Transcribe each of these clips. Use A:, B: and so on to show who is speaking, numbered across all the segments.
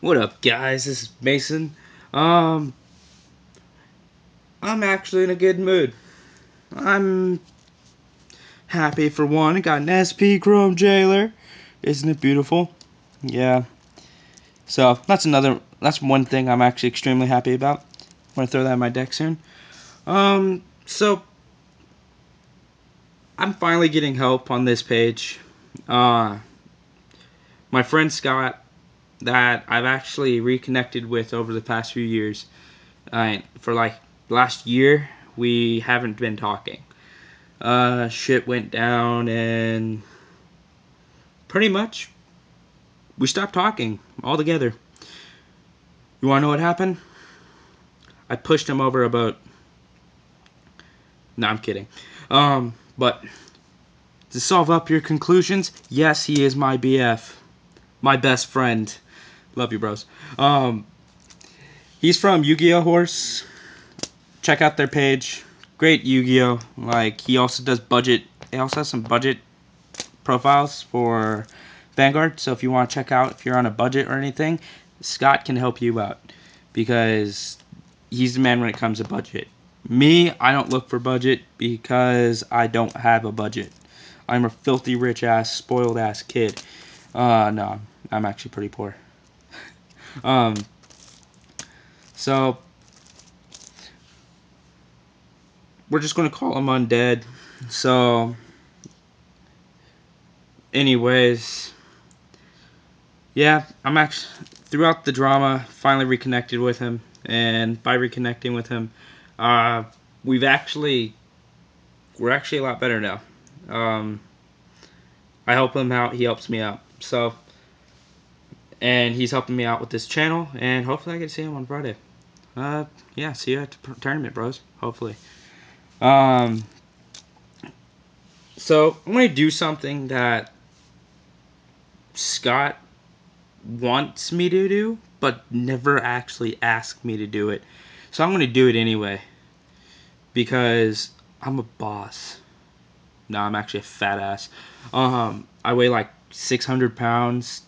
A: What up, guys? This is Mason. Um, I'm actually in a good mood. I'm happy for one. I got an SP Chrome Jailer. Isn't it beautiful? Yeah. So that's one thing I'm actually extremely happy about. I'm gonna throw that in my deck soon. So I'm finally getting help on this page. Uh, my friend Scott, that I've actually reconnected with over the past few years. For like last year, we haven't been talking. Shit went down, and pretty much we stopped talking altogether. You wanna know what happened? I pushed him over a boat. No, I'm kidding. But to solve up your conclusions, yes, he is my BF, my best friend. Love you, bros. Um, he's from Yu-Gi-Oh Horse. Check out their page. Great Yu-Gi-Oh. Like, he also does budget. He also has some budget profiles for Vanguard. So if you want to check out, if you're on a budget or anything, Scott can help you out because he's the man when it comes to budget. Me, I don't look for budget because I don't have a budget. I'm a filthy rich ass, spoiled ass kid. No, I'm actually pretty poor. Um, so we're just gonna call him Undead. So, anyways, yeah, I'm actually throughout the drama finally reconnected with him, and by reconnecting with him, uh, we've actually we're actually a lot better now. Um, I help him out, he helps me out. So, and he's helping me out with this channel, and hopefully I get to see him on Friday. Yeah, see you at the tournament, bros. Hopefully. Um, so I'm gonna do something that Scott wants me to do, but never actually asked me to do it. So I'm gonna do it anyway because I'm a boss. No, I'm actually a fat ass. I weigh like 600 pounds,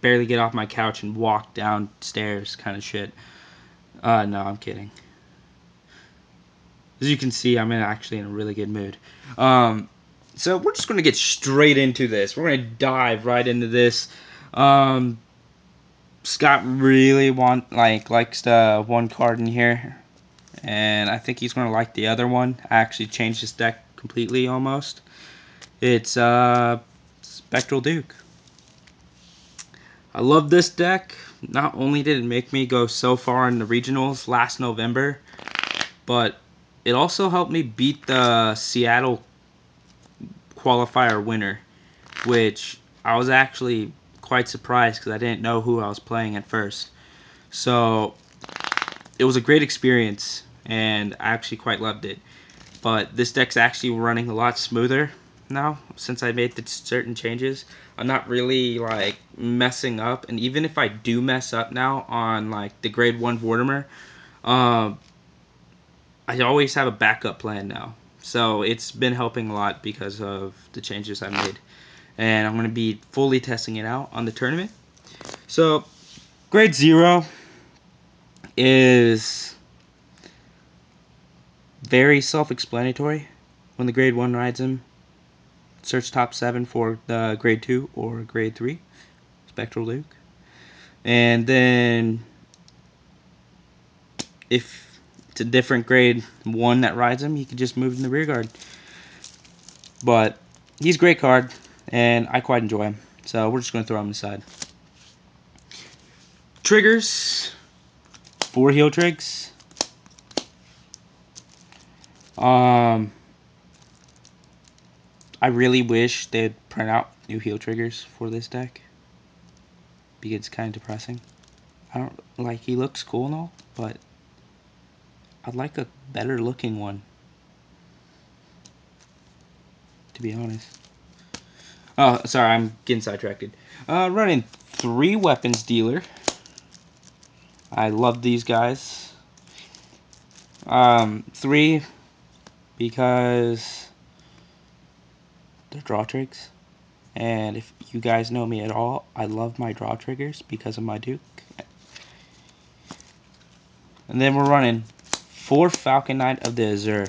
A: barely get off my couch and walk downstairs, kind of shit. No, I'm kidding. As you can see, I'm actually in a really good mood. Um, so we're just gonna get straight into this. We're gonna dive right into this. Um, Scott really likes the one card in here, and I think he's gonna like the other one. I actually changed his deck completely almost. It's Spectral Duke. I love this deck. Not only did it make me go so far in the regionals last November, but it also helped me beat the Seattle qualifier winner, which I was actually quite surprised because I didn't know who I was playing at first. So it was a great experience, and I actually quite loved it. But this deck's actually running a lot smoother now since I made the certain changes. I'm not really like messing up, and even if I do mess up now on like the grade 1 Vortimer, um, I always have a backup plan now. So it's been helping a lot because of the changes I made. And I'm going to be fully testing it out on the tournament. So grade 0 is very self-explanatory. When the grade 1 rides him, search top 7 for the grade 2 or grade 3 Spectral Luke. And then if it's a different grade 1 that rides him, you can just move in the rear guard. But he's a great card, and I quite enjoy him. So we're just going to throw him aside. Triggers. 4 heal trigs. I really wish they'd print out new heal triggers for this deck, because it's kind of depressing. I don't like, he looks cool and all, but I'd like a better looking one, to be honest. Oh, sorry, I'm getting sidetracked. Running 3 weapons dealer. I love these guys. 3 because they're draw trigs. And if you guys know me at all, I love my draw triggers because of my Duke. And then we're running 4 Falcon Knight of the Azure.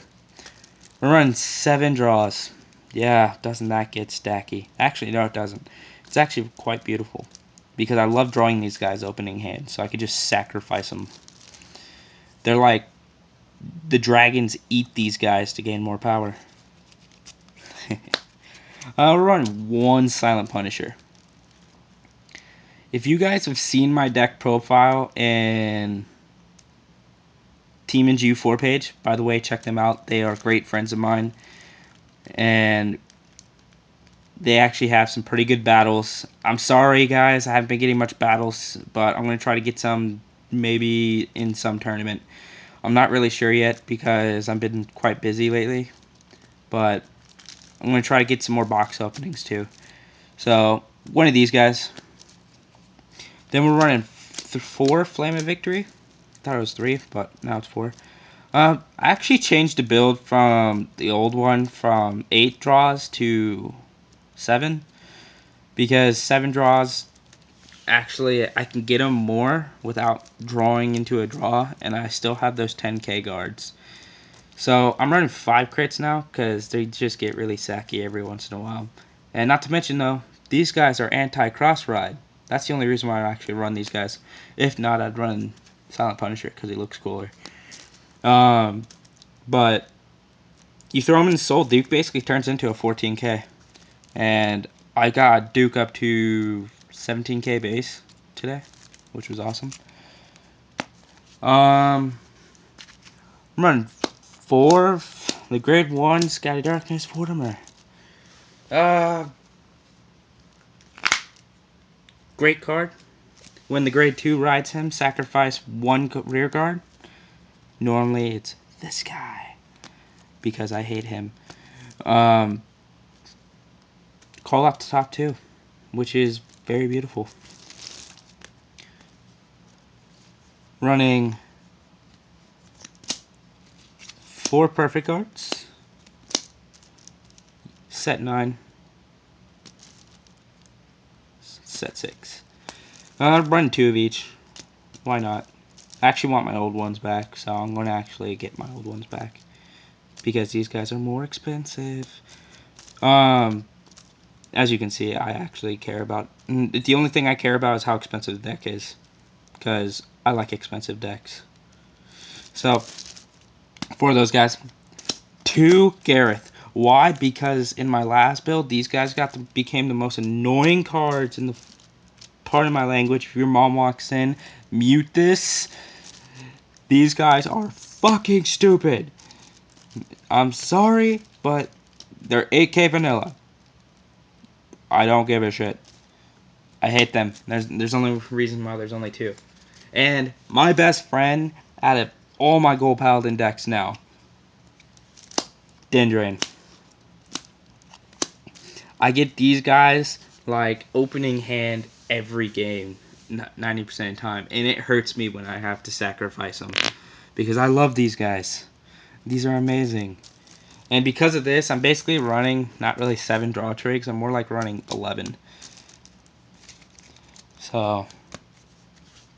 A: We're running 7 draws. Yeah, doesn't that get stacky? Actually, no, it doesn't. It's actually quite beautiful. Because I love drawing these guys opening hand, so I could just sacrifice them. They're like, the dragons eat these guys to gain more power. We're running 1 Silent Punisher. If you guys have seen my deck profile and Team and G4 page, by the way, check them out. They are great friends of mine. And they actually have some pretty good battles. I'm sorry, guys, I haven't been getting much battles, but I'm going to try to get some maybe in some tournament. I'm not really sure yet because I've been quite busy lately, but I'm going to try to get some more box openings too. So, one of these guys. Then we're running 4 Flame of Victory. I thought it was 3, but now it's 4. I actually changed the build from the old one from 8 draws to 7. Because 7 draws, actually, I can get them more without drawing into a draw, and I still have those 10k guards. So I'm running 5 crits now because they just get really sacky every once in a while. And not to mention, though, these guys are anti-cross ride. That's the only reason why I actually run these guys. If not, I'd run Silent Punisher because he looks cooler. But you throw him in Soul, Duke basically turns into a 14k. And I got Duke up to 17k base today, which was awesome. I'm running 4 the grade 1 Scatty Darkness Vortimer. Great card. When the grade 2 rides him, sacrifice 1 rear guard. Normally it's this guy because I hate him. Call out the top 2, which is very beautiful. Running 4 perfect guards. Set 9. Set 6. I'll run 2 of each. Why not? I actually want my old ones back, so I'm going to actually get my old ones back. Because these guys are more expensive. As you can see, I actually care about... The only thing I care about is how expensive the deck is. Because I like expensive decks. So, for those guys. 2 Gareth. Why? Because in my last build, these guys became the most annoying cards in the... Pardon my language. If your mom walks in, mute this. These guys are fucking stupid. I'm sorry, but they're 8k vanilla. I don't give a shit. I hate them. There's only a reason why there's only 2. And my best friend out of all my Gold Paladin decks now, Dendrain. I get these guys like opening hand every game, 90% of the time, and it hurts me when I have to sacrifice them because I love these guys. These are amazing. And because of this, I'm basically running not really 7 draw trigs, I'm more like running 11. So,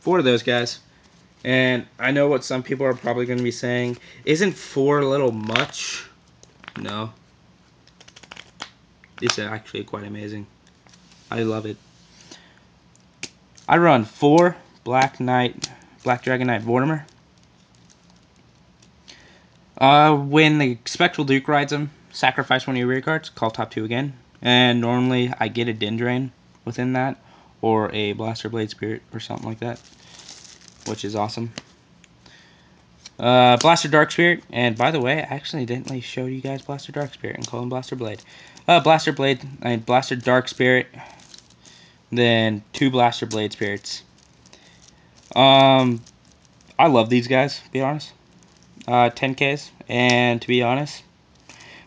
A: 4 of those guys. And I know what some people are probably going to be saying. Isn't 4 a little much? No. This is actually quite amazing. I love it. I run 4 Black Dragon Knight Vortimer. When the Spectral Duke rides him, sacrifice 1 of your rear cards, call top 2 again. And normally I get a Dendrain within that, or a Blaster Blade Spirit, or something like that, which is awesome. Blaster Dark Spirit, and by the way, I accidentally showed you guys Blaster Dark Spirit and call him Blaster Blade. Blaster Dark Spirit, then 2 Blaster Blade Spirits. I love these guys, to be honest. 10Ks, and to be honest,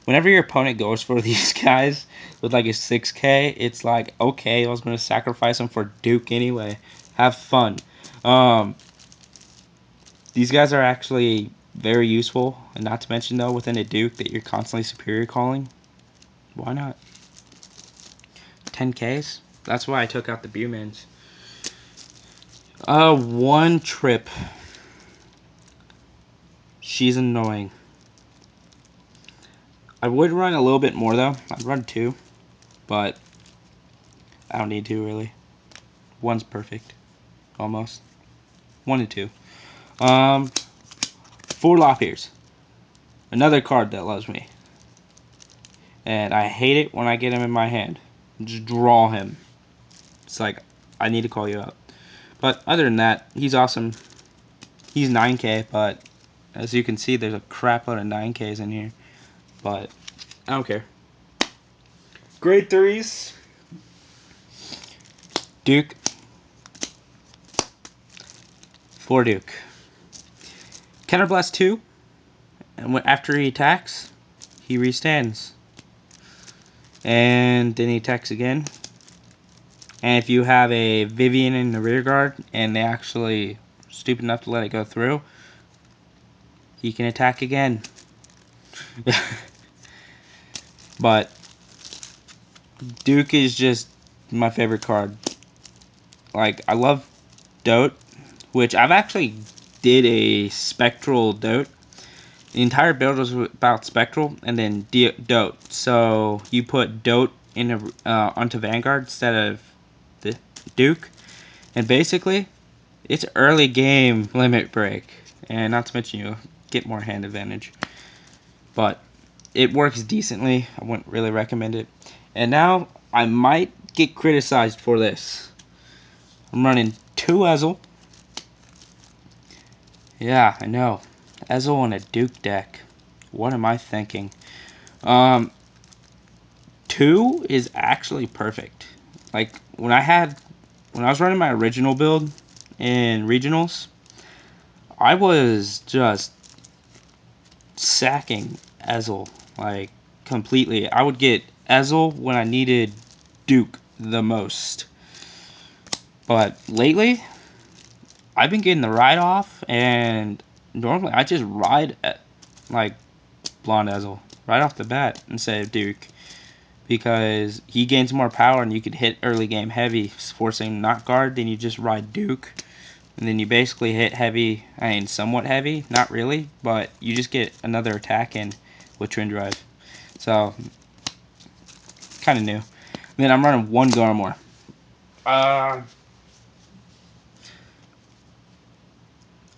A: whenever your opponent goes for these guys with like a 6K, it's like, okay, I was going to sacrifice them for Duke anyway. Have fun. These guys are actually very useful, and not to mention, though, within a Duke that you're constantly superior calling. Why not? 10Ks. That's why I took out the Bumans. One trip. She's annoying. I would run a little bit more though. I'd run 2, but I don't need to really. 1's perfect, almost. 1 and 2. 4 Lopiers. Another card that loves me. And I hate it when I get him in my hand. Just draw him. It's like, I need to call you out. But other than that, he's awesome. He's 9K, but as you can see, there's a crap load of 9Ks in here. But I don't care. Grade 3s. Duke. 4 Duke. Counterblast 2. And after he attacks, he restands. And then he attacks again. And if you have a Vivian in the rear guard and they actually stupid enough to let it go through, he can attack again. But Duke is just my favorite card. Like, I love Dote, which I've actually did a Spectral Dote. The entire build was about Spectral and then Dote. So you put Dote in onto Vanguard instead of the Duke, and basically it's early game limit break, and not to mention you get more hand advantage, but it works decently. I wouldn't really recommend it. And now I might get criticized for this. I'm running 2 Ezel. Yeah, I know, Ezel on a Duke deck. What am I thinking? 2 is actually perfect. Like when I was running my original build in regionals, I was just sacking Ezel like completely. I would get Ezel when I needed Duke the most. But lately, I've been getting the ride off, and normally I just ride at like Blonde Ezel right off the bat instead of Duke, because he gains more power and you could hit early game heavy, forcing not guard. Then you just ride Duke, and then you basically hit heavy. I mean, somewhat heavy, not really, but you just get another attack in with Twin Drive. So, kind of new. And then I'm running 1 Garmor. I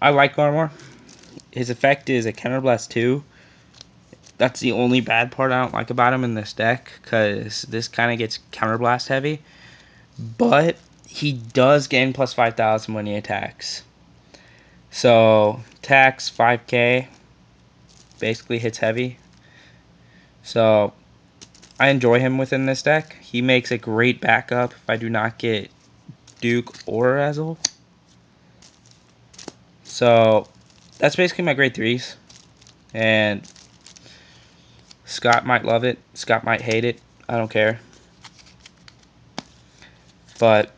A: like Garmor. His effect is a Counterblast 2. That's the only bad part I don't like about him in this deck, because this kind of gets Counterblast heavy. But he does gain plus 5,000 when he attacks. So, attacks 5k, basically hits heavy. So, I enjoy him within this deck. He makes a great backup if I do not get Duke or Ezel. So, that's basically my grade 3s. And Scott might love it. Scott might hate it. I don't care. But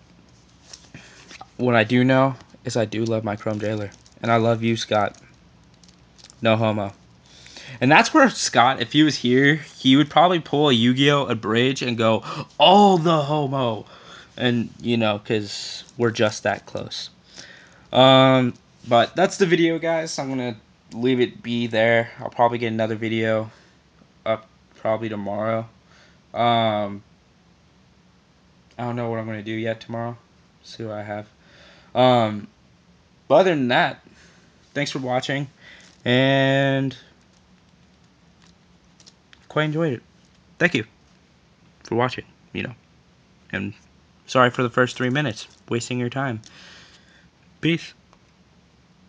A: what I do know is I do love my Chrome Jailer. And I love you, Scott. No homo. And that's where Scott, if he was here, he would probably pull a Yu-Gi-Oh! A bridge and go, oh, the homo. And, you know, because we're just that close. But that's the video, guys. I'm going to leave it be there. I'll probably get another video up probably tomorrow. I don't know what I'm going to do yet tomorrow. See what I have. But other than that, thanks for watching. And quite enjoyed it. Thank you for watching, you know. And sorry for the first 3 minutes, wasting your time. Peace.